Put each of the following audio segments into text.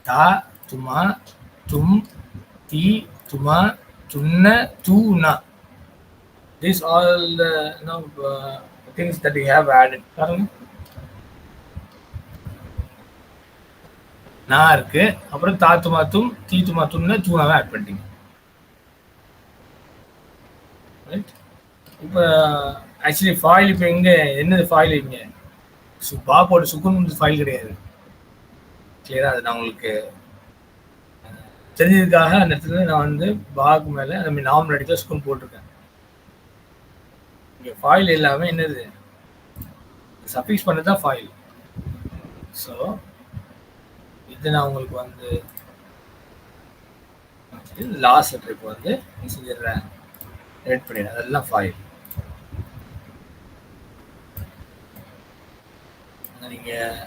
தா துமா தும் தி துமா துன்ன தூனா. These all the things that we have added. பாருங்க, நான் இருக்கு, அப்புறம் தாத்து மாத்தும் தீத்து மாத்தும்னு தூணாவை ஆட் பண்ணிட்டீங்க. ரைட். இப்போ ஆக்சுவலி ஃபாயில் இப்போ எங்கே என்னது ஃபாயில் இங்கே பாப்போட சுக்குன் ஃபாயில் கிடையாது. கிளியரா அது நான் உங்களுக்கு தெரிஞ்சதுக்காக அந்த இடத்துல நான் வந்து பாக்கு மேலே அந்த நார்மல் அடிக்கல சுக்குன் போட்டிருக்கேன். இங்கே ஃபாயில் எல்லாமே என்னது சஃபிக்ஸ் பண்ணது தான் ஃபாயில். ஸோ இது நான் உங்களுக்கு வந்து லாஸ்ட் லெட்டர் இப்போ வந்து செஞ்சிடுறேன், ரெட் பண்ணிடுறேன், அதெல்லாம் ஃபாயில். நீங்கள்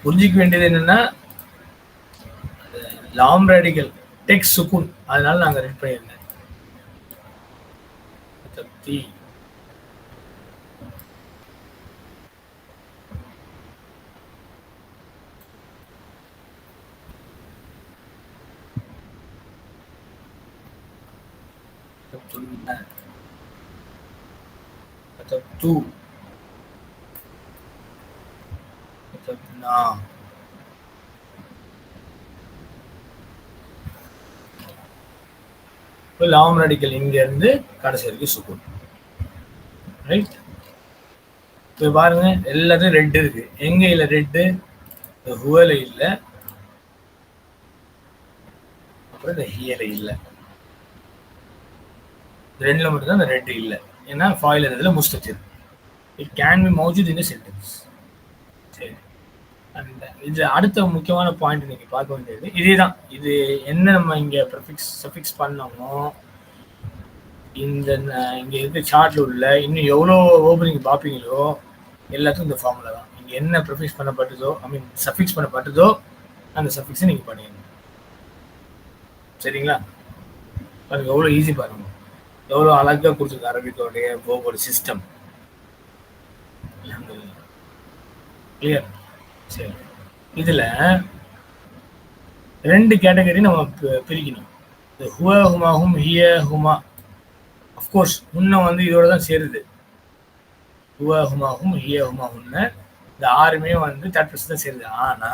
புரிஞ்சிக்க வேண்டியது என்னென்னா லாம் ரேடிக்கல் டெக்ஸ்ட் சுக்குன், அதனால நாங்கள் ரெட் பண்ணியிருந்தேன். தி tu na லாம் ரேடிக்கல் இங்க இருந்து கடைசி வரைக்கும் சுக்குன். ரைட். இப்போ பாருங்க எல்லாத்தையும் ரெட் இருக்கு. எங்க இல்ல ரெட்டு? ஹுவல இல்ல, அப்புறம் இந்த ஹியல இல்ல. ரெண்டுல மட்டும் தான் இந்த ரெட் இல்ல. ஏன்னா ஃபாயில் இருந்ததுல முஸ்தத்திர். இட் கேன் பி மௌஜூத் இன் சென்டென்ஸ். சரி. அண்ட் இது அடுத்த முக்கியமான பாயிண்ட் நீங்க பார்க்க வேண்டியது இதேதான். இது என்ன நம்ம இங்க ப்ரிஃபிக்ஸ் சஃபிக்ஸ் பண்ணோமோ இந்த இங்க இருக்க சார்ட்ல உள்ள இன்னும் எவ்வளோ வேர்பு நீங்க பார்ப்பீங்களோ எல்லாத்துக்கும் இந்த ஃபார்முலா தான். இங்க என்ன ப்ரிஃபிக்ஸ் பண்ணப்பட்டதோ சஃபிக்ஸ் பண்ணப்பட்டதோ அந்த சஃபிக்ஸை நீங்க பண்ணிடணும். சரிங்களா? பாருங்க எவ்வளோ ஈஸி, பாருங்க எவ்வளோ அழகாக கொடுத்துருக்கு அரபிக்கோடைய வேர்போட சிஸ்டம். கிளியர்? சரி. இதுல ரெண்டு கேட்டகரி நம்ம பிரிக்கணும். ஹுவ ஹுமா ஹும் ஹிய ஹுமா. அஃப்கோர்ஸ் முன்ன வந்து இதோட தான் சேருது. ஹுவ ஹுமா ஹும் ஹிய ஹுமா ஹுன்னு இந்த ஆறுமே வந்து 30% தான் சேருது. ஆனா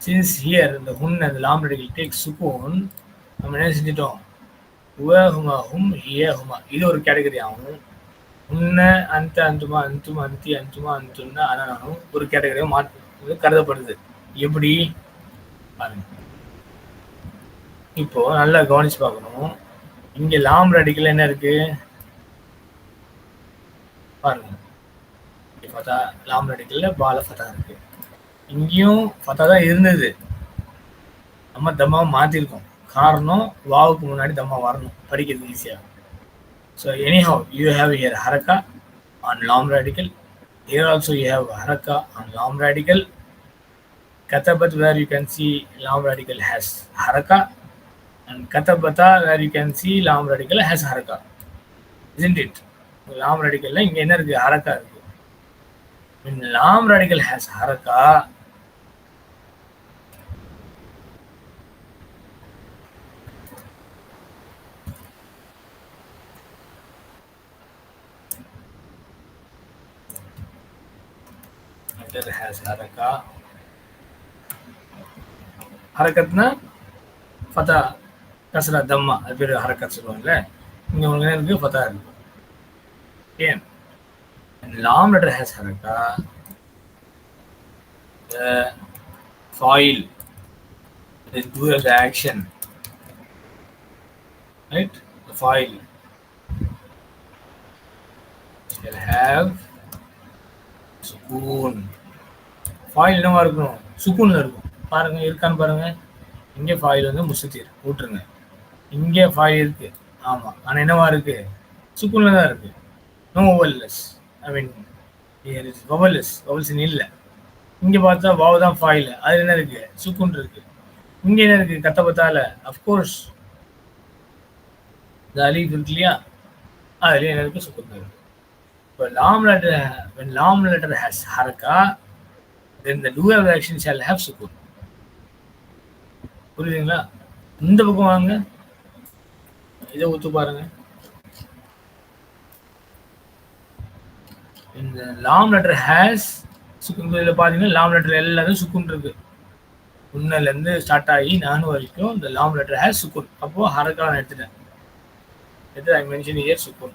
சின்ஸ் ஹியர் இந்த ஹுன் அந்த லாம் ரேடிக்கல் டேக் சுக்கூன், நம்ம என்ன செஞ்சிட்டோம்? ஹுவ ஹுமா ஹும் ஹிய ஹுமா இது ஒரு கேட்டகரி ஆகும். உன்ன அந்த அந்துமா அந்துமா அந்தி அந்துமா அந்துன்னா அனானும் ஒரு கேட்டகரியாக மாற்று கருதப்படுது. எப்படி பாருங்க, இப்போ நல்லா கவனிச்சு பார்க்கணும். இங்க லாம் ரேடிக்கல் என்ன இருக்கு பாருங்க. ஃபதா லாம் ரேடிக்கல்ல பால ஃபதா இருக்கு. இங்கேயும் ஃபதா தான் இருந்தது, நம்ம தம்மாவை மாத்திருக்கோம். காரணம் வாவுக்கு முன்னாடி தம்மா வரணும், படிக்கிறது ஈஸியாக. So anyhow, you have here haraka on lam radical. Here also you have haraka on lam radical. Katabat where you can see lam radical has haraka, and katabata where you can see lam radical has haraka, isn't it? Lam radical la inga enna irukku? Haraka irukku. When lam radical has haraka, has haraka. ஹரக்கத்னா Fattah கஸ்ரா தம்மா, அது பேர் ஹரக்கத் சொல்லுவாங்கல்ல. இங்கே உங்களுக்கு என்ன இருக்கு? Fattah இருக்கு. ஏன் லாம் லெட்டர் ஹேஸ் ஹரக்கா, the foil is do the action, right? The foil shall have சுக்கூன். ஃபாயில் என்னவா இருக்கணும்? சுக்கூன்ல இருக்கும். பாருங்க இருக்கான்னு பாருங்க. இங்கே ஃபாயில் வந்து முஸ்தீர் விட்டுருங்க. இங்கே ஃபாயில் இருக்கு, ஆமா. ஆனா என்னவா இருக்கு? சுக்கூன்ல தான் இருக்கு. No vowels, I mean here is vowels, vowels இல்லை. இங்க பார்த்தா வாவ் தான் ஃபாயில், அது என்ன இருக்கு? சுக்கூன் இருக்கு. இங்க என்ன இருக்கு? கத்தபத்தால அஃப்கோர்ஸ் இந்த அலீஃப் இருக்கு இல்லையா, அதுலயே என்ன இருக்கு? சுக்கூன் இருக்கு. இப்போ lam letter, when lam letter has haraka, then the do have action shall have sukun. புரியுதுங்களா? இந்த பக்கம் வாங்க, இதை ஒத்து பாருங்க. இந்த லாம் லெட்டர் ஹேஸ் சுக்குன். இதில் பார்த்தீங்கன்னா லாம் லெட்டர் எல்லாரும் சுக்குன் இருக்கு. உன்னலேருந்து ஸ்டார்ட் ஆகி நானும் வரைக்கும் இந்த லாம் லெட்டர் ஹேஸ் சுக்குன். அப்போ ஹரக்கா நான் எடுத்துட்டேன். ஐ மென்ஷன் ஹியர் சுக்குன்.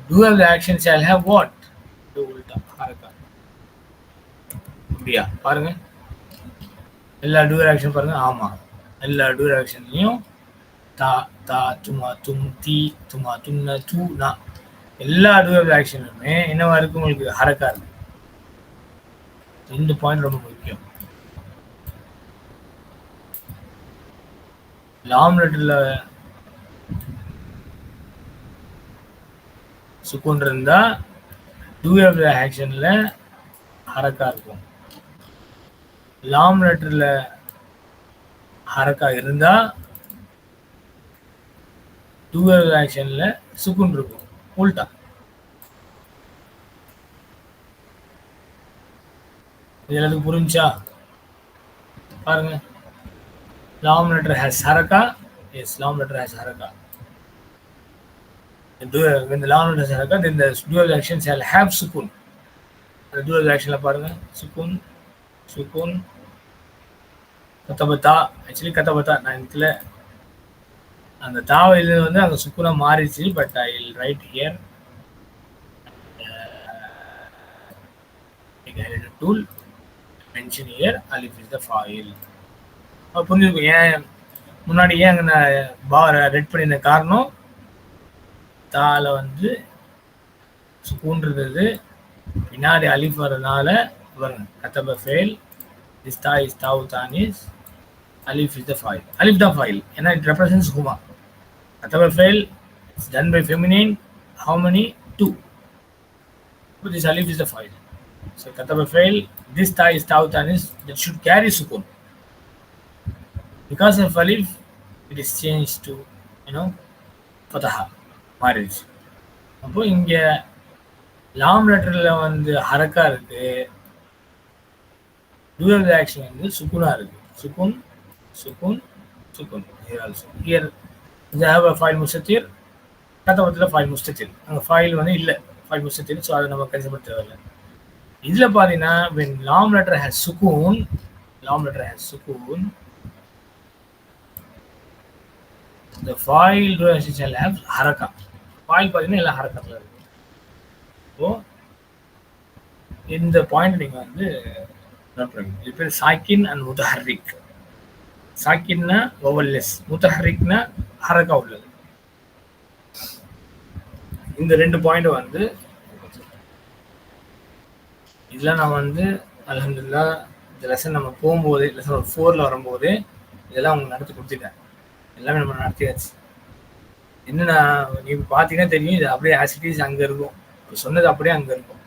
Do have the action shall have what? Do உல்டா ஹரக்கா. அப்படியா பாருங்க, எல்லா டூர் ஆக்ஷன் பாருங்க. ஆமா, எல்லா டூர் ஆக்ஷன்லையும் தா தா துமா தும் தி துமா தும்ன தூ நா எல்லா டூர் ஆக்ஷனுமே என்னவா இருக்கு? உங்களுக்கு ஹரக்கா இருக்கு. இந்த பாயிண்ட் ரொம்ப முக்கியம். லாம் லெட்டர்ல சுக்குன் இருந்தா டூ ஆக்ஷன்ல ஹரக்கா இருக்கும். லாம் லெட்டர்ல ஹரக்கா இருந்தா டூ ஆக்ஷன்ல சுக்குன் இருக்கும். உல்டா. இது எல்லாத்துக்கும் புரிஞ்சா பாருங்க. lam letter has haraka. Yes, lam letter has haraka. When the lam letter has haraka, then the dual action shall have sukun. The dual action la பாருங்க, sukun sukun katabata. Actually katabata நான் இதுல அந்த தாவையில வந்து அங்க சுக்குனா மாறிச்சு. But I will write here tool mention here alif is the file. புரிஞ்சுக்கும் ஏன் முன்னாடி ஏன் அங்கே நான் பார் ரெட் பண்ணின காரணம். தால வந்து சுக்குன் இருந்தது, பின்னாடி அலிஃப் வர்றதுனால பாருங்க. கத்தப ஃபெயில் திஸ் தா is தாவு தானிஸ் alif is the file. Alif the file ஏன்னா it represents huma. கத்தப ஃபெயில் is done by feminine. How many? 2. So this alif is the file. So kataba fail, this ta is taw tanis, that should carry sukun. Because of alif, it is changed to, fataha, marriage. அப்போ இங்க லாம் லெட்டர்ல வந்து ஹரக்கா இருக்கு, dual action வந்து சுக்குனா இருக்கு. சுக்குன் சுக்குன் சுக்குன். Here also. Here they have a file mustatir. கதவத்துல file mustatir. அங்க file வந்து இல்ல, file mustatir. So அதை நம்ம கன்சிடர் தேவையில்லை. இதுல பாத்தீங்கன்னா when lam letter has sukun, the file shall have haraka. File பாத்தீங்கன்னா எல்லாம் ஹரக்கத்துல இருக்கு. இப்போ இந்த பாயிண்ட் நீங்க வந்து இது பேர் சாக்கின் அண்ட் முத்தஹர்ரிக். சாக்கின்னா வவல்லெஸ், முத்தஹர்ரிக்னா ஹரக்கா உள்ளது. இந்த ரெண்டு பாயிண்ட் வந்து இதெல்லாம் நான் வந்து அல்ஹம்துலில்லாஹ் இந்த லெசன் நம்ம போகும்போது லெசன் 4ல் வரும்போது இதெல்லாம் உங்களுக்கு நடத்தி கொடுத்துட்டேன். எல்லாமே நம்ம நடத்தியாச்சு. என்னன்னா நீங்கள் பார்த்தீங்கன்னா தெரியும், இது அப்படியே ஆசிட்டிஸ் அங்கே இருக்கும், இப்போ சொன்னது அப்படியே அங்கே இருக்கும்.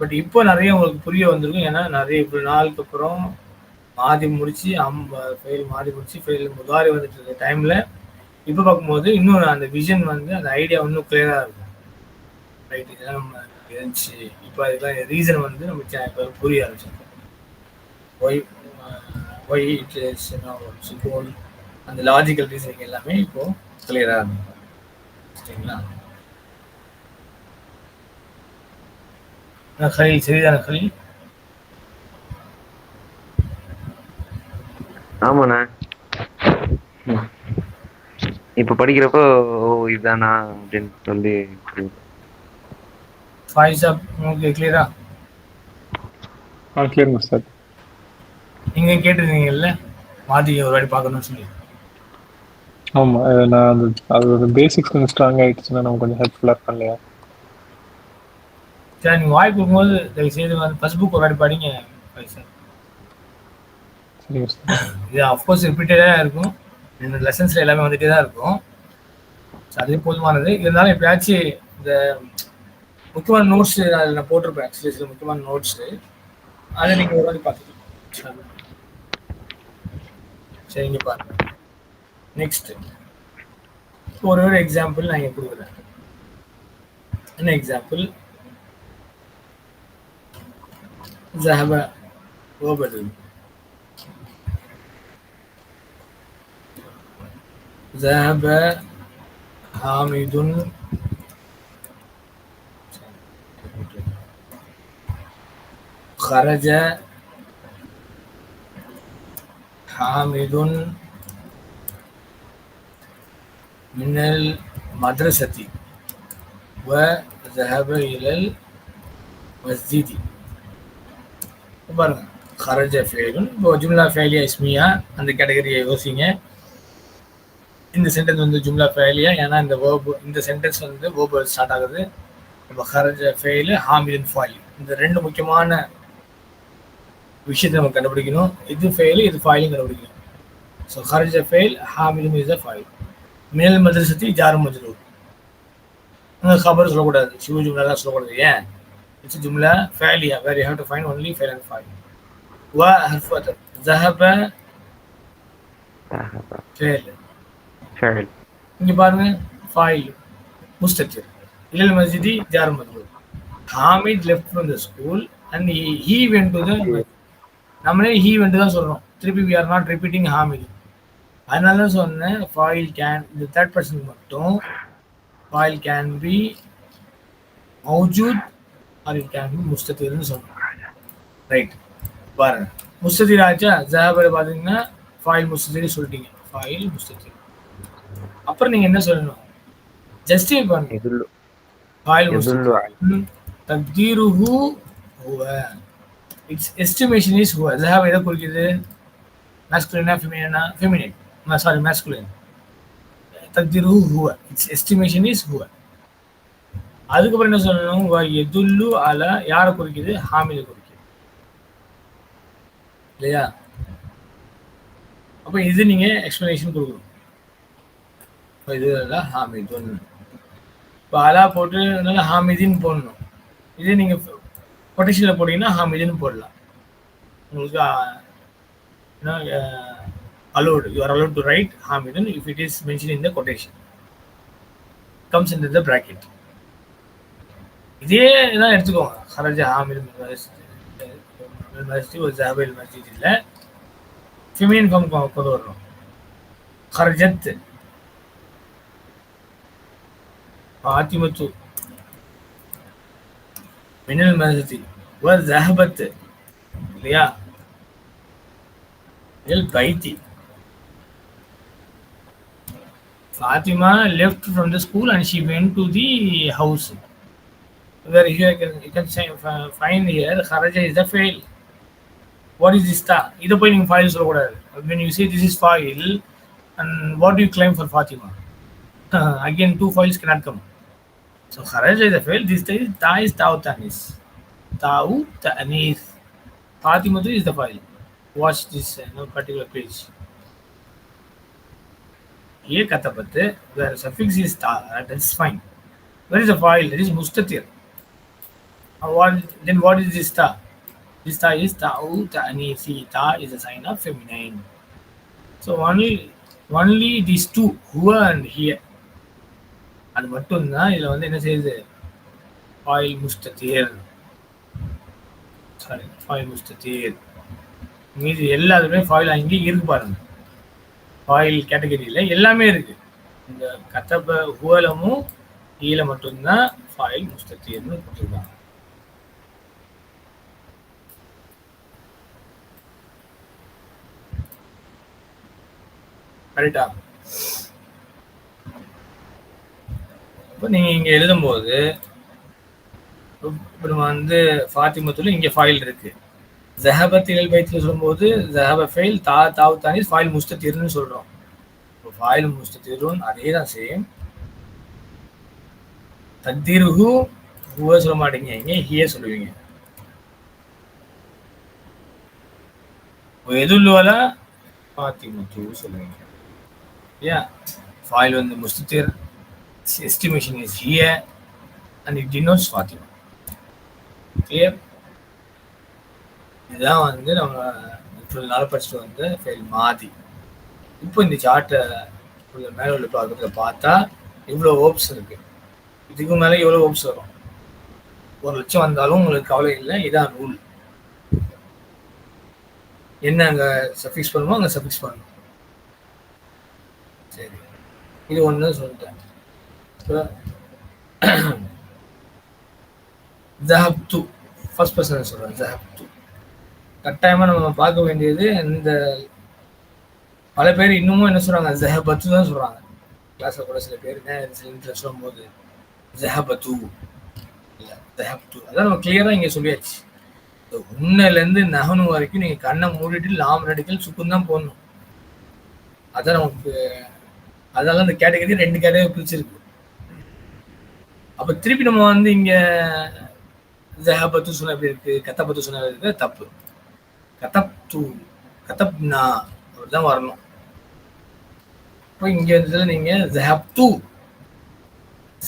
பட் இப்போ நிறைய உங்களுக்கு புரிய வந்திருக்கும். ஏன்னா நிறைய இப்போ நாளுக்கு அப்புறம் மாதி முடிச்சு மாதி முடிச்சு ஃபெயில் முதாரி வந்துட்டு இருக்க டைமில் இப்போ பார்க்கும்போது இன்னும் அந்த விஷன் வந்து அந்த ஐடியா இன்னும் கிளியராக இருக்கும். ரைட், இதெல்லாம் நம்ம இருந்துச்சு. இப்போ அதுக்கெல்லாம் ரீசன் வந்து நமக்கு இப்போ புரிய ஆரம்பிச்சிருக்கோம். ஒய் இட் இஸ் சுகோன், அந்த லாஜிக்கல் ரீசனிங் எல்லாமே இப்போ கிளியராக இருக்கும். சரிங்களா? கலீல் சரிதானே கலீல்? ஆமாண்ணா. இப்போ படிக்கிறப்போ இதுதானா அப்படின்னு சொல்லி உங்களுக்கு கிளியரா? Clear sir. நீங்க கேட்டிருந்தீங்கல்ல மாதி ஒரு வாட்டி பார்க்கணும்னு சொல்லி. ஆமா, நான் அது பேசிக்ஸ் கொஞ்சம் ஸ்ட்ராங் ஆயிடுச்சுன்னா நமக்கு கொஞ்சம் ஹெல்ப்ஃபுல்லா இருக்கும் இல்லையா? சரி, நீங்க வாய்ப்பு இருக்கும்போது தயவு செய்து வந்து ஃபர்ஸ்ட் புக் ஒரு வாட்டி படிங்க. இது அஃப்கோர்ஸ் ரிப்பீட்டடா இருக்கும், இந்த லெசன்ஸ்ல எல்லாமே வந்துட்டே தான் இருக்கும். அதுவே போதுமானது. இருந்தாலும் எப்பயாச்சும் இந்த முக்கியமான நோட்ஸ் அதில் நான் போட்டிருப்பேன். ஆக்சுவலி சில முக்கியமான நோட்ஸு அதை நீங்கள் ஒரு வாட்டி பார்த்துக்கலாம். சரிங்க, பாருங்க. நெக்ஸ்ட் ஒரு எக்ஸாம்பிள் நான் இங்கே கொடுக்குறேன். An example, ذهب وبدل. ذهب حامد خرج حامد من المدرسة وذهب إلى المسجد. பாருங்க, خرج فعل இப்போ ஜும்லா ஃபேலியா இஸ்மியா அந்த கேட்டகரியை யோசிங்க. இந்த சென்டென்ஸ் வந்து ஜும்லா ஃபேலியா, ஏன்னா இந்த வேர்பு, இந்த சென்டென்ஸ் வந்து வேர்பு ஸ்டார்ட் ஆகுது. இப்போ خرج فعل حامد فاعل, இந்த ரெண்டு முக்கியமான விஷயத்தை நம்ம கண்டுபிடிக்கணும். இது ஃபெயில், இது ஃபாயிலும் கண்டுபிடிக்கணும். ஸோ خرج فعل حامد இஸ் அ ஃபாயில். மினல் மதரசத்தி ஜார் மஜ்ரூர். கபர் சொல்லக்கூடாது, ஷிவ ஜும்லா சொல்லக்கூடாது. ஏன்? இட்ஸ் ஜும்லா ஃபேலியா, where you have to find only ஃபெயில் அண்ட் ஃபாயில். வ ஹர்ஃபு அத்ர். ذهب فعل. இங்க பாருங்க, ஃபாயில் முஸ்தத்திர். இலல் மஸ்ஜிதி ஜார் மஜ்ரூர். Hamid left from the school and he went to the masjid. நம்மளே he went தான் சொல்றோம், திருப்பி we are not repeating Hamid. அதனால தான் சொன்னேன் ஃபாயில் கேன், இந்த தேர்ட் பர்சன் மட்டும் ஃபாயில் கேன் பி மௌஜூத் ஆர் இட் கேன் பி முஸ்தத்திர்னு சொன்னோம். ரைட், பாருங்க முஸ்தத்திர் ஆச்சா. ஜஹபர் பார்த்தீங்கன்னா ஃபாயில் முஸ்தத்திர் சொல்லிட்டீங்க, ஃபாயில் முஸ்தத்திர். அப்புறம் நீங்க என்ன சொல்லணும்? ஜஸ்டிஃபை பண்ணுங்க. ஃபாயில் முஸ்தத்திர் தக்தீருஹு ஹுவ, இட்ஸ் எஸ்டிமேஷன் இஸ் ஹுவ. ஜஹப எதை குறிக்குது? masculine feminine? Feminine. Sorry, masculine. தக்தீருஹு ஹுவ, இட்ஸ் எஸ்டிமேஷன் இஸ் ஹுவ. அதுக்கப்புறம் என்ன சொல்லணும்? வ யதுல்லு அலா, யாரை குறிக்குது? ஹாமிலை குறிக்குது இல்லையா? அப்போ இது நீங்க எக்ஸ்பிளனேஷன் கொடுக்கணும். இது ஹாமிதுன், இப்போ அலா போட்டு ஹாமிதின் போடணும். இதே நீங்க கொட்டேஷன்ல போட்டீங்கன்னா ஹாமிதின் போடலாம். உங்களுக்கு allowed, you are allowed to write Hamidun if it is mentioned in the quotation, comes into the bracket. இதே தான் எடுத்துக்கோங்க. خرج حامد من المسجد وذهب إلى المسجد இல்ல, ஃபெமினின் ஃபார்ம் கொண்டு வரணும். خرجت فاطمة من المسجد وذهبت இல்லையா البيت. Fatima left from the school and she went to the house. Where here you can say, find here kharaja is the fail. What is this ta? Either point in file சொல்லக்கூடாது. When you say this is file, and what do you claim for Fatima? Again, two files cannot come. So kharaja is the fail. This ta is ta'u ta'nis. Ta'u ta'nis. Fatima is the file. Watch this particular page. Here katapat, where suffix is ta, that's fine. Where is the file? That is mustatir. Then what is this ta? This ta is ta'u ta'anisi. Ta is a sign of feminine. So only these two, huwa and here. அது மட்டும்தான் இதுல வந்து என்ன செய்யுது? file mustatir. Sorry, file mustatir. மீதி எல்லாத்துமே foil அங்கே இருக்கு பாருங்க. ஃபாயில் கேட்டகரியில எல்லாமே இருக்கு. இந்த கத்தப ஹுவலமும் ஈல மட்டும்தான் ஃபாயில் முஸ்தத்தீர்னு கொடுத்துருக்காங்க. கரெக்டா? இப்போ நீங்க இங்க எழுதும்போது இப்போ நம்ம வந்து ஃபாத்திமத்துல இங்க ஃபாயில் இருக்கு. ஜஹபத் இலல் பைத்ல சொல்லும்போது ஜஹப ஃபைல் தாவு தானி ஃபாயில் முஸ்தத்தீர்னு சொல்றோம். இப்போ ஃபாயில் முஸ்தத்தீரும் அதே தான் சேம். தக்தீருஹு ஹுவ சொல்ல மாட்டீங்க, இங்க ஹிய சொல்லுவீங்க. யதுல்லு அலா ஃபாத்திமத்து சொல்லுவீங்க. யா, ஃபாயில் வந்து முஸ்தத்தீர், estimation is here and it denotes Fatima. Clear? இதுதான் வந்து நம்ம இவ்வளோ நாள் படிச்சுட்டு வந்து ஃபெயில் மாதி. இப்போ இந்த சார்ட்டை மேலே உள்ள பார்க்குறத பார்த்தா இவ்வளோ ஓப்ஸ் இருக்கு. இதுக்கு மேலே எவ்வளோ ஹோப்ஸ் வரும்? 1,00,000 வந்தாலும் உங்களுக்கு கவலை இல்லை, இதான் ரூல். என்ன அங்கே சஃபிக்ஸ் பண்ணணுமோ அங்கே சஃபிக்ஸ் பண்ணணும். சரி, இது ஒன்று சொல்லிட்டேன். இப்போ ஜஹப்து ஃபர்ஸ்ட் பர்சன் சொல்கிறேன். ஜஹப்து கட்டாயமாக நம்ம பார்க்க வேண்டியது. இந்த பல பேர் இன்னமும் என்ன சொல்கிறாங்க, ஜஹபத்து தான் சொல்கிறாங்க. கிளாஸில் கூட சில பேர் என்ன சொல்லும்போது ஜஹபத்து இல்லை ஜஹப்து, அதான் நம்ம கிளியராக இங்கே சொல்லியாச்சு. உன்னிலேருந்து நகனு வரைக்கும் நீங்கள் கண்ணை மூடிட்டு லாம் ரடிக்கல் சுக்குன்னு தான் போடணும். அதான் நமக்கு, அதனால இந்த கேட்டகரி 2 கேட்டகரி பிரிச்சிருக்கு. அப்போ திருப்பி நம்ம வந்து இங்கே ஜஹபத்து சொன்ன எப்படி இருக்கு, கத்தப்பத்து சொன்ன இருக்கு, தப்பு. கதப்து கதப்னா அப்படிதான் வரணும். இப்போ இங்கே இருந்ததுல நீங்கள் ஜஹப்து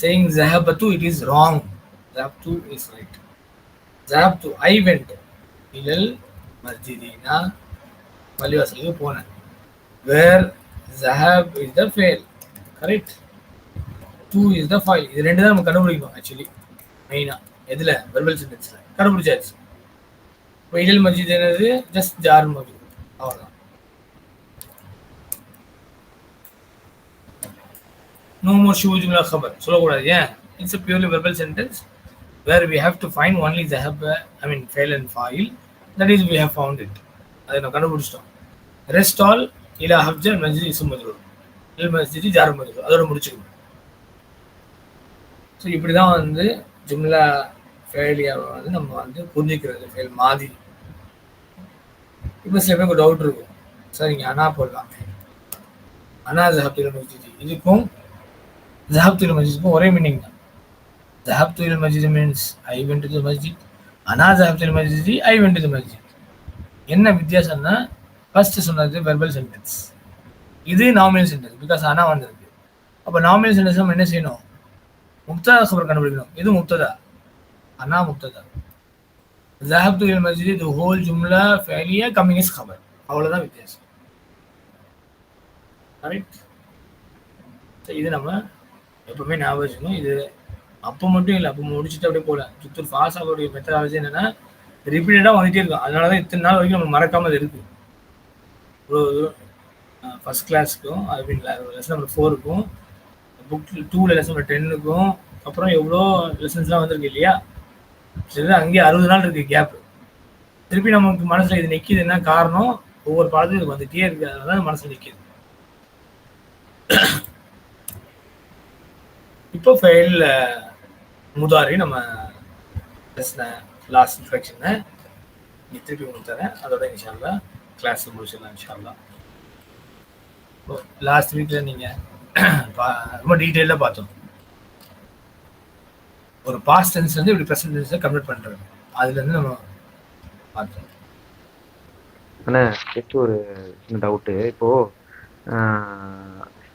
saying ஜஹபத்து, it is wrong. ஜஹப்து is right. ஜஹப்து I went இலல் மஸ்ஜிதினா பள்ளிவாசலுக்கு போனேன். வேர் ஜஹப் is the fail, correct. to is the file. இது ரெண்டு தான் நம்ம கண்டுபிடிக்கணும் ஆக்சுவலி மெயினாக. எதில்? வெர்பல் சென்டென்ஸில் கண்டுபிடிச்சாச்சு. இப்போ இலல் மஸ்ஜித் என்னது? ஜஸ்ட் ஜார் மஸ்ஜித், அவ்வளோதான். No more ஷூ ஜும்லா கபர் சொல்லக்கூடாது. ஏன்? It's a purely verbal sentence where we have to find only zahab, I mean fail and file. That is we have found it. அதை நம்ம கண்டுபிடிச்சிட்டோம். ரெஸ்ட் ஆல் இலா ஹப்ஜர் மஸ்ஜித் இஸ்ம் மஜ்ரூர், இல் மஸ்ஜித் ஜார் மஜ்ரூர், அதோட முடிச்சுக்கணும். So இப்படி தான் வந்து ஜும்லா ஃபெயிலியாவை வந்து நம்ம வந்து புரிஞ்சிக்கிறது, ஃபெயில் மாதிரி. இப்போ சில பேருக்கு டவுட் இருக்கும், சார் இங்கே அனா போடலாமே, அனா ஜஹப்துல் மஸ்ஜித், இதுக்கும் ஜஹப்துல் மஸ்ஜிதுக்கும் ஒரே மீனிங் தான். ஜஹப்துல் மஸ்ஜித் means I went to the மஸ்ஜித், அனா ஜஹப்துல் மஸ்ஜித் ஐ வென்ட் டு தி மஸ்ஜித். என்ன வித்தியாசம்னா, ஃபர்ஸ்ட் சொன்னது வெர்பல் சென்டென்ஸ், இது நாமினல் சென்டென்ஸ், பிகாஸ் அனா வந்திருக்கு. அப்போ நாமினல் சென்டென்ஸ் நம்ம என்ன செய்யணும்? முப்ததா கபர் கண்டுபிடிக்கணும். இது முப்ததா, அனா முப்ததா. ஜஹப்து இலல் மஸ்ஜித் தி ஹோல் ஜும்லா ஃபெயிலியா கமிங் இஸ் கபர், அவ்வளோதான் வித்தியாசம். கரெக்ட். இது நம்ம எப்பவுமே ஞாபகம் வச்சுக்கணும். இது அப்போ மட்டும் இல்லை, அப்போ முடிச்சுட்டு அப்படியே போகல. சித்தூர் ஃபாஸாவுடைய மெத்தடாலஜி என்னன்னா ரிப்பீட்டடாக வந்துட்டே இருக்கும். அதனால தான் இத்தனை நாள் வரைக்கும் நம்ம மறக்காமல் அது இருக்குது. ஃபர்ஸ்ட் கிளாஸுக்கும், ஐ மீன் லெசன் நம்பர் 4க்கும், புக் 2ல லெசன் நம்பர் 10க்கும், அப்புறம் எவ்வளோ லெசன்ஸ்லாம் வந்திருக்கு இல்லையா? சரி, அங்கேயே 60 நாள் இருக்குது கேப். திருப்பி நமக்கு மனசில் இது நிற்கிது. என்ன காரணம்? ஒவ்வொரு பாடத்தும் இது வந்துகிட்டே இருக்குது, அதனால தான் மனசில் நிற்கிது. இப்போ ஃபெயில் முதாரி நம்ம பேசின லாஸ்ட் இன்ஸ்ட்ரக்ஷனை திருப்பி உங்களுக்கு தரேன். அதோட இன்ஷால்லா கிளாஸ் முடிச்சிடலாம் இன்ஷால்லா. லாஸ்ட் வீக்கில் நீங்கள் ரொம்ப டீட்டெயிலாக பார்த்தோம். ஒரு பாஸ்ட் டென்ஸ் வந்து இப்படி ப்ரெசன்ட் டென்ஸை கன்வெர்ட் பண்ணுறது, அதுலேருந்து நம்ம பார்த்தோம். ஆனால் ஜஸ்ட் ஒரு சின்ன டவுட்டு. இப்போது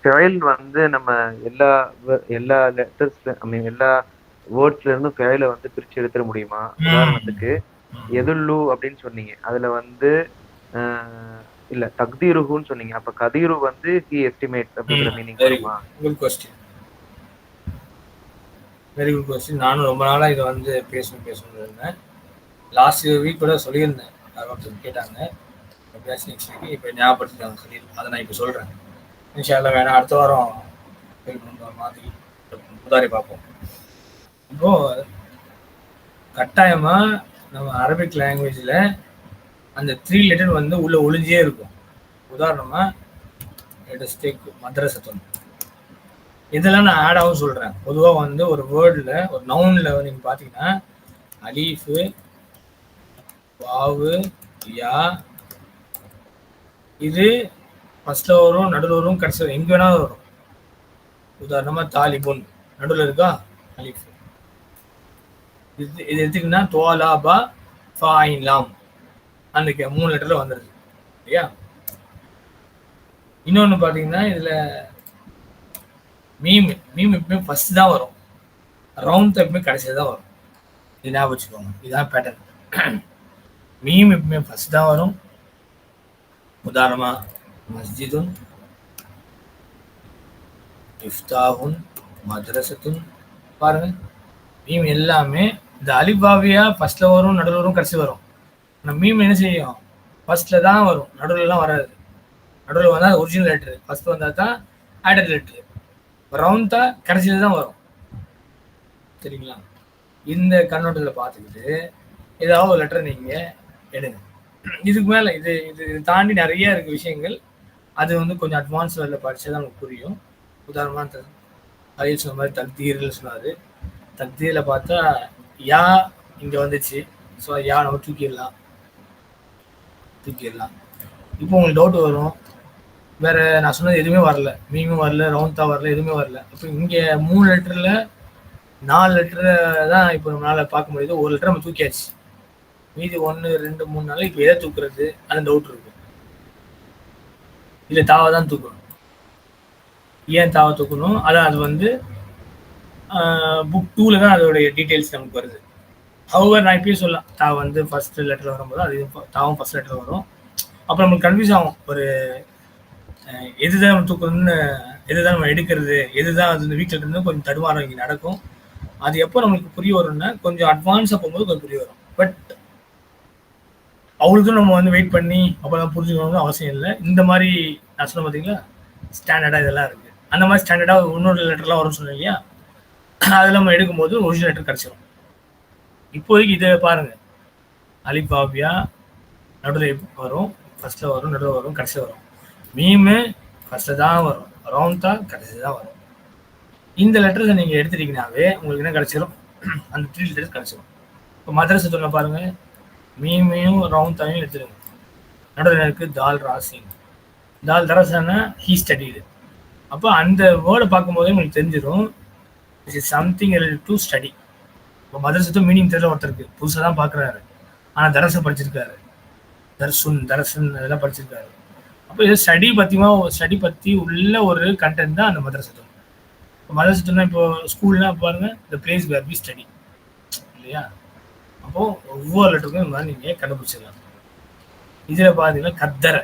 ஃபெயில் வந்து நம்ம எல்லா லெட்டர்ஸ்ல, ஐ மீன் எல்லா வேர்ட்ஸ்ல இருந்தும் ஃபெயிலை வந்து பிரித்து எடுத்துட முடியுமா? உதாரணத்துக்கு எதுல்லு அப்படின்னு சொன்னீங்க, அதில் வந்து இல்ல தக்தீருஹுன்னு சொன்னீங்க, அப்ப கதீரு வந்து ஹி எஸ்டிமேட்ஸ் அப்படிங்கிற மீனிங் வருமா? Good question, very good question. நானும் ரொம்ப நாளாக இதை வந்து பேசணும்னு இருந்தேன். லாஸ்ட் வீக் கூட சொல்லியிருந்தேன், ஒருத்தர் கேட்டாங்க பேச நெக்ஸ்ட் வீக். இப்போ ஞாபகப்படுத்திட்டாங்க சொல்லி, அதை நான் இப்போ சொல்கிறேன். இன்ஷால்லா வேணா அடுத்த வாரம் மாதிரி உதாரி பார்ப்போம். இப்போது கட்டாயமாக நம்ம அரபிக் லாங்குவேஜில் அந்த 3 லெட்டர் வந்து உள்ளே ஒளிஞ்சே இருக்கும். உதாரணமாக மദ്രസத்துன், இதெல்லாம் நான் ஆட் ஆகும் சொல்கிறேன். பொதுவாக வந்து ஒரு வேர்டில், ஒரு நவுனில் நீங்கள் பார்த்தீங்கன்னா அலீஃபு, வாவு, யா, இது ஃபர்ஸ்ட்டில் வரும், நடுவில் வரும், கடைசியில் எங்கே வேணாலும் வரும். உதாரணமாக தாலிபுன் நடுவில் இருக்கா அலீஃப். இது எடுத்துக்கிட்டா தோலாபா ஃபாயின்லாம் அன்றைக்கு 3 லெட்டரில் வந்துடுது இல்லையா? இன்னொன்று பார்த்தீங்கன்னா இதில் மீம் எப்பவுமே ஃபர்ஸ்ட் தான் வரும், ரவுண்ட் எப்பவுமே கடைசியில் தான் வரும். இது ஞாபகம் வச்சுக்கோங்க, இதுதான் பேட்டர்ன். மீம் எப்பவுமே ஃபர்ஸ்ட் தான் வரும். உதாரணமாக மஸ்ஜிதுன், இஃப்தாஹுன், மദ്രസத்துன், பாருங்க, மீம் எல்லாமே இந்த அலிபாவியா ஃபர்ஸ்ட்ல வரும், நடுவில் வரும், கடைசி வரும். ஆனால் மீம் என்ன செய்யும், ஃபர்ஸ்ட்ல தான் வரும், நடுவில்லாம் வராது. நடுவில் வந்தால் ஒரிஜினல் லெட்ரு, ஃபர்ஸ்ட் வந்தால் தான் ஆடட் லெட்ரு, ரவுண்டா கடைசியில் தான் வரும். சரிங்களா? இந்த கண்ணோட்டத்தில் பார்த்துக்கிட்டு ஏதாவது ஒரு லெட்டரை நீங்கள் எடுங்க. இதுக்கு மேலே இது இது தாண்டி நிறைய இருக்கு விஷயங்கள். அது வந்து கொஞ்சம் அட்வான்ஸ் லெவலில் படித்தா தான் நமக்கு புரியும். உதாரணமாக அதையும் சொன்ன மாதிரி தக்தீர்னு சொன்னார். தக்தீரில் பார்த்தா யா இங்கே வந்துச்சு. ஸோ யா நம்ம தூக்கிடலாம். இப்போ உங்களுக்கு டவுட் வரும், வேற நான் சொன்னது எதுவுமே வரல, மீமும் வரல, ரவுண்டா வரல, எதுவுமே வரல. அப்போ இங்கே 3 லெட்டரில் 4 லெட்டரை தான் இப்போ நம்மளால் பார்க்க முடியுது. ஒரு லெட்டர் நம்ம தூக்கியாச்சு, மீதி 1 2 3 4. இப்போ எதை தூக்குறது அந்த டவுட் இருக்கு. இல்லை தாவை தான் தூக்கணும். ஏன் தாவை தூக்கணும்? அதான் அது வந்து புக் 2ல தான் அதோடைய டீட்டெயில்ஸ் நமக்கு வருது. ஹவர் நான் இப்பயே சொல்லலாம், தா வந்து ஃபர்ஸ்ட் லெட்டர் வரும்போது அது தாவும் ஃபர்ஸ்ட் லெட்டர் வரும். அப்புறம் நம்மளுக்கு கன்ஃபியூஸ் ஆகும், ஒரு எதுதான் நம்ம தூக்கணும்னு, எதுதான் நம்ம எடுக்கிறது, எதுதான் அது இந்த வீட்டில் இருந்து கொஞ்சம் தடுமாறம் இங்கே நடக்கும். அது எப்போ நம்மளுக்கு புரிய வரும்னா கொஞ்சம் அட்வான்ஸாக போகும்போது கொஞ்சம் புரிய வரும். பட் அவளுக்கும் நம்ம வந்து வெயிட் பண்ணி அப்போதான் புரிஞ்சுக்கணும்னு அவசியம் இல்லை. இந்த மாதிரி நான் சொன்ன பார்த்தீங்களா, ஸ்டாண்டர்டாக இதெல்லாம் இருக்குது. அந்த மாதிரி ஸ்டாண்டர்டாக இன்னொரு லெட்டர்லாம் வரும்னு சொன்னேன் இல்லையா, அதில் நம்ம எடுக்கும்போது ஒரிஜினல் லெட்டர் கிடச்சிடும். இப்போதைக்கு இதை பாருங்க, அலிபாபியா நடுவில் வரும், ஃபர்ஸ்ட்ல வரும், நடுவில் வரும், கடைசியில் வரும். மீமு ஃபர்ஸ்ட்ல தான் வரும், ரவுண்டா கடைசியில் தான் வரும். இந்த லெட்டர்ஸை நீங்கள் எடுத்துட்டீங்கன்னாவே உங்களுக்கு என்ன கிடச்சிடும், அந்த 3 லெட்டர்ஸ் கிடச்சிடும். இப்போ மதரசை சொன்ன பாருங்க, மீமையும் ரவுண்டாவையும் எடுத்துருங்க. நடுவில் இருக்குது தால் ராசிங், தால் தரசானா ஹீ ஸ்டடிடு. அப்போ அந்த வேர்டை பார்க்கும்போதே உங்களுக்கு தெரிஞ்சிடும் this is something related to study. இப்போ மதரசத்தும் மீனிங் தெரியல, ஒருத்தருக்கு புதுசாக தான் பார்க்குறாரு, ஆனால் தரசை படிச்சிருக்காரு, தரசன் அதெல்லாம் படிச்சிருக்காரு. அப்போ இது ஸ்டடி பற்றி உள்ள ஒரு கண்டென்ட் தான் அந்த மதரசத்துவம். இப்போ மதரசத்துவம்னா இப்போ ஸ்கூல்னா பாருங்க, the place where we study இல்லையா. அப்போது ஒவ்வொரு லெட்டருக்கும் இந்த மாதிரி நீங்கள் கண்டுபிடிச்சிடலாம். இதில் பார்த்தீங்கன்னா கத்தரை,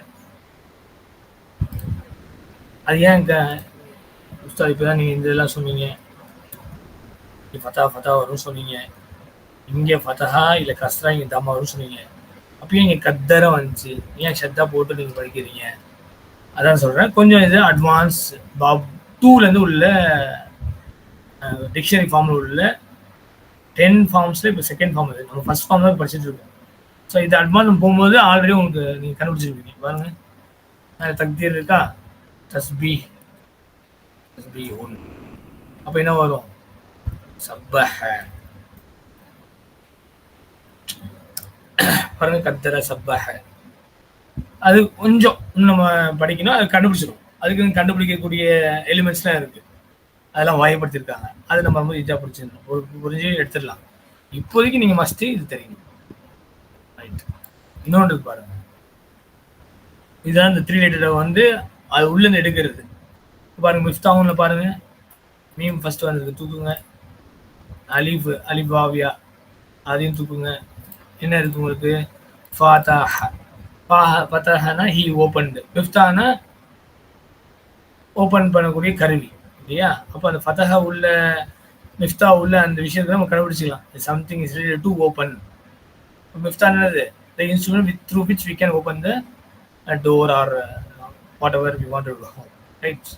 அது ஏன் உஸ்தாத் இப்போ தான் நீங்கள் இதெல்லாம் சொன்னீங்க, ஃபத்தா வரும்னு சொன்னீங்க, இங்கே ஃபத்தஹா இல்லை கஸ்ரா இங்கே தம்மா வரும்னு சொன்னீங்க. அப்பயும் இங்கே கத்தரை வந்துச்சு, ஏன் ஷத்தா போட்டு நீங்கள் படிக்கிறீங்க? அதான் சொல்கிறேன், கொஞ்சம் இது அட்வான்ஸ் பாப் 2லேருந்து உள்ள டிக்ஷனரி ஃபார்மில் உள்ள 10 ஃபார்ம்ஸில் இப்போ செகண்ட் ஃபார்ம் இது, நம்ம ஃபர்ஸ்ட் ஃபார்ம் தான் படிச்சுட்டு இருக்கோம். ஸோ இது அட்வான்ஸ் போகும்போது ஆல்ரெடி உங்களுக்கு நீங்கள் கண்டுபிடிச்சிருப்பீங்க. பாருங்கள், தக்தீர் இருக்கா, தஸ்பீ 1. அப்போ என்ன வரும், சப்பஹ. பாருங்க, கத்தர சப்பஹ. அது கொஞ்சம் நம்ம படிக்கணும், அது கண்டுபிடிச்சிடும். அதுக்கு கண்டுபிடிக்கக்கூடிய எலிமெண்ட்ஸ்லாம் இருக்கு, அதெல்லாம் வகைப்படுத்திருக்காங்க. அது நம்ம ரொம்ப ஈஸியாக புரிஞ்சு எடுத்துடலாம். இப்போதைக்கு நீங்கள் மஸ்ட்டு இது தெரியும். ரைட், இன்னொன்று பாருங்க, இதுதான் இந்த 3 லெட்டரை வந்து அது உள்ளேருந்து எடுக்கிறது. பாருங்க, மிஃப்தாவுன்ல பாருங்க, மீம் ஃபர்ஸ்ட் வந்திருக்கு, தூக்குங்க. அலிபாவியா அதையும் தூக்குங்க. என்ன இருக்கு உங்களுக்கு, ஃபத்தஹனா ஹி ஓப்பன்டு, மிஃப்தானா ஓப்பன் பண்ணக்கூடிய கருவி இல்லையா. அப்போ அந்த ஃபத்தஹா உள்ள மிஃப்தா உள்ள அந்த விஷயத்தை நம்ம கண்டுபிடிச்சிக்கலாம். Something is related to open. மிஃப்தா என்னது, the instrument through which we can open the door or whatever we want to do. Right.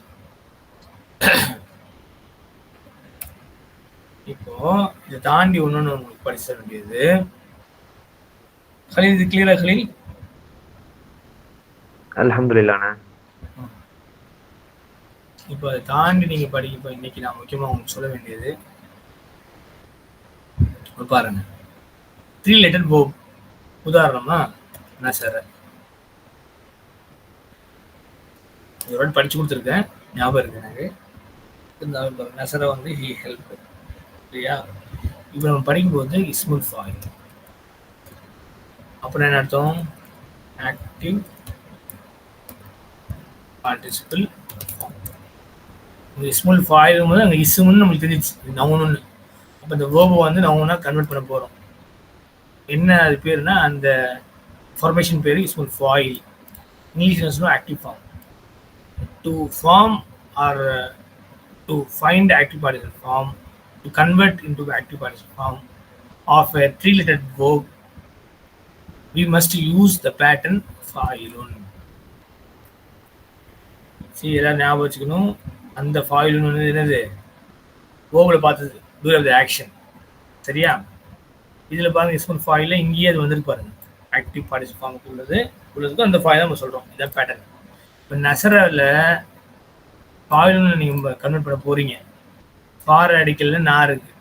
இப்போ இதை தாண்டி ஒன்று உங்களுக்கு படிச்ச வேண்டியது, ஹலீல் இது கிளியரா ஹலீல்? அல்ஹம்துலில்லாஹ். இப்போ அதை தாண்டி நீங்க படிக்க, இப்போ இன்னைக்கு நான் முக்கியமாக உங்களுக்கு சொல்ல வேண்டியது பாருங்க, 3 லெட்டர் வேர்ப். உதாரணமா நசர, ஒரு வாட்டி படிச்சு கொடுத்துருக்கேன், ஞாபகம் இருக்கு எனக்கு. இருந்தாலும் நசர வந்து ஹி ஹெல்ப் இல்லையா. இப்போ நம்ம படிக்கும்போது இஸ்முல் ஃபாயில் அப்புறம் என்ன அர்த்தம், ஆக்டிவ் பார்ட்டிசிபிள் ஃபார்ம். இஸ்முல் ஃபாயில் போது அங்கே இஸ்முன்னு நம்மளுக்கு தெரிஞ்சிச்சு, நவுன்னு. அப்போ இந்த வேர்பை வந்து நவுனா கன்வெர்ட் பண்ண போகிறோம். என்ன அது பேருனா, அந்த ஃபார்மேஷன் பேர் இஸ்முல் ஃபாயில். English active form. To form or to find active participle form, to convert into active participle form of a 3-lettered verb, we must use the pattern fa'ilun. See, எல்லாம் ஞாபகம் வச்சுக்கணும். அந்த fa'ilun வந்து என்னது, verb-ல பார்த்தது, do of the action. சரியா? இதுல பாருங்க ismul fa'il இங்கேயே அது வந்திருக்கு பாருங்க. ஆக்டிவ் பார்ட்டிசிபிள் ஃபார்முக்கு உள்ளதுக்கு அந்த fa'il நம்ம சொல்றோம். இதான் பேட்டர்ன். இப்போ நசரல fa'ilun நீங்க கன்வெர்ட் பண்ண போறீங்க. ஃபார் ரேடிக்கல்ல நா இருக்கு,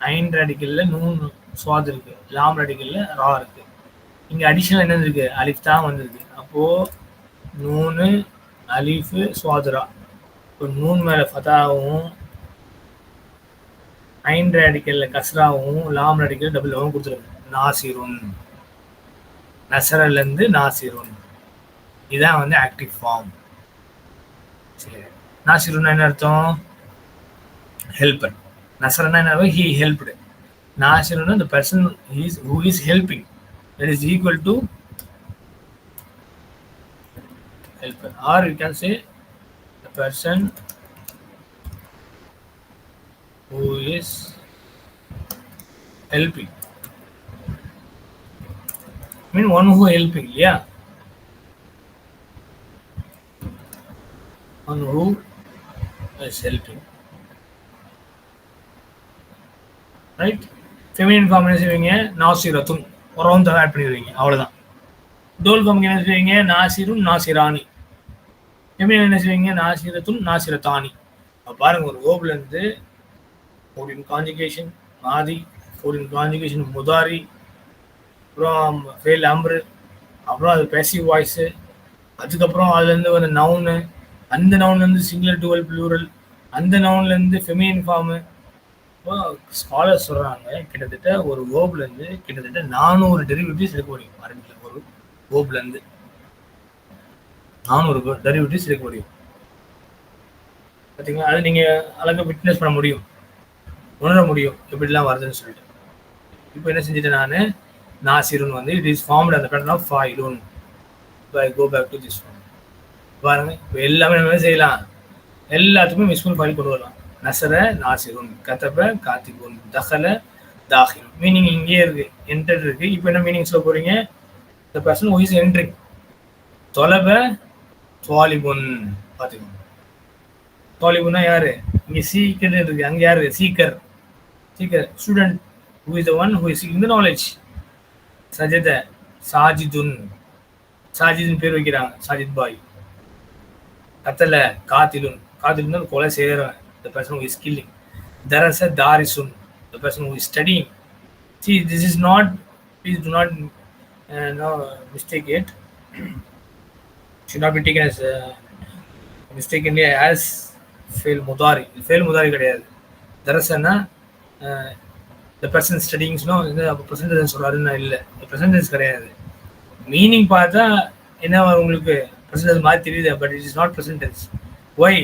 ஐன் ரேடிக்கல்ல நூன் சுவாத் இருக்கு, லாம் ரேடிக்கல்ல ரா இருக்கு. இங்க அடிஷனல் என்ன இருக்கு, அலிஃப் தான் வந்திருக்கு. அப்போ நூனு அலிஃபு சுவாதுரா. இப்போ நூன் மேல ஃபதாவும், ஐன் ரேடிக்கல்ல கஸ்ராவும், லாம் ரேடிக்கல் டபுள் லாவும் கொடுத்துருக்கு. நாசிருன், நசரல்ல இருந்து நாசிருன். இதான் வந்து ஆக்டிவ் ஃபார்ம். சரி, நாசிருன்னா என்ன அர்த்தம், helper. Nasrana na he helped. Nasiruna the person who is helping. That is equal to helper. Or you can say the person who is helping. I mean one who helping, yeah. One who is helping. Right. Feminine form என்ன செய்வீங்க, நாசிரத்துன் ஒரு round add பண்ணிடுவீங்க, அவ்வளோதான். Toll ஃபார்முக்கு என்ன செய்வீங்க, நாசிருன் நாசிரானி. Feminine என்ன செய்வீங்க, நாசிரத்துன் நாசிரத்தானி. அப்போ பாருங்க, ஒரு வேர்ப்லேருந்து ஃபோர்டின் கான்ஜுகேஷன் மாதி, ஃபோர்டின் கான்ஜுகேஷன் முதாரி, அப்புறம் ஃபெயில் அம்ரு, அப்புறம் அது பேசிவ் வாய்ஸு, அதுக்கப்புறம் அதுலேருந்து ஒரு நவுனு, அந்த நவுன்லேருந்து சிங்குலர் டுவல் ப்ளூரல், அந்த நவுன்லேருந்து ஃபெமினின் ஃபார்மு. ஸ்காலர் சொல்றாங்க கிட்டத்தட்ட ஒரு வேர்ப்ல இருந்து கிட்டத்தட்ட 400 டெரிவேட்டிவ்ஸ் எடுக்க முடியும். ஆரம்பிக்கல ஒரு வேர்ப்ல இருந்து 400 டெரிவேட்டிவ்ஸ் எடுக்க முடியும். பார்த்தீங்களா, அது நீங்க அழகா விட்னஸ் பண்ண முடியும், உணர முடியும் எப்படிலாம் வருதுன்னு சொல்லிட்டு. இப்போ என்ன செஞ்சுட்டேன் நான், நாசிருன் வந்து இட் இஸ் ஃபார்ம்டு அந்த பேட்டர்ன் ஆஃப் ஃபa'ilun. இப்போ I go back to this one. பாருங்க, இப்போ எல்லாமே நம்ம செய்யலாம், எல்லாத்துக்குமே மிஸ்ஃபுல் ஃபைல் கொண்டு வரலாம். நசர நாசிருன், கதப காத்திபுன், தஹல தாஹிலுன். மீனிங் இங்கே இருக்கு, என்டர் இருக்கு. இப்போ என்ன மீனிங் சொல்ல போறீங்க, the person who is entering. தொலப துவாலிபுன், பார்த்துக்கோங்க. துவாலிபுன்னா யாரு, இங்கே சீக்கர் இருக்கு, அங்கே யாரு, seeker. Seeker student who is the one who is seeking the knowledge. சஜத சாஜிதுன், சாஜிதுன் பேர் வைக்கிறாங்க, சாஜித் பாய். கத்தல காத்திலுன், காத்திலுன் கொலை செய்கிறவன், the person who is killing. Darasa darisun, the person who is studying. See, this is not, please do not mistake it. Should not be taken as mistakenly as fail mudari. Fail mudari கிடையாது. darasana the person studying no, இந்த present tense சொல்றாருன்னா இல்லை, present tense கிடையாது. Meaning பார்த்தா என்ன உங்களுக்கு present tense மாதிரி தெரியுது, but it is not present tense. Why?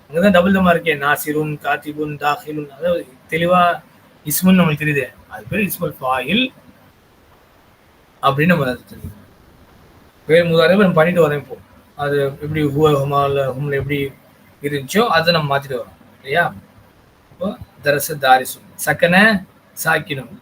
அங்கதான் டபுள் தம்மா இருக்கேன், நாசிருன் காத்திபுன் தாஹிலுன். அதாவது தெளிவா இஸ்முன்னு நம்மளுக்கு தெரியுது, அது பேர் இஸ்முல் ஃபாயில் அப்படின்னு நம்ம தெரியுது. பேர் முதாரி நம்ம பண்ணிட்டு வரோம். இப்போ அது எப்படி ஹும்ல எப்படி இருந்துச்சோ அதை நம்ம மாத்திட்டு வரோம் இல்லையா. இப்போ தரச தாரிசுன், சக்கன சாக்கினும்,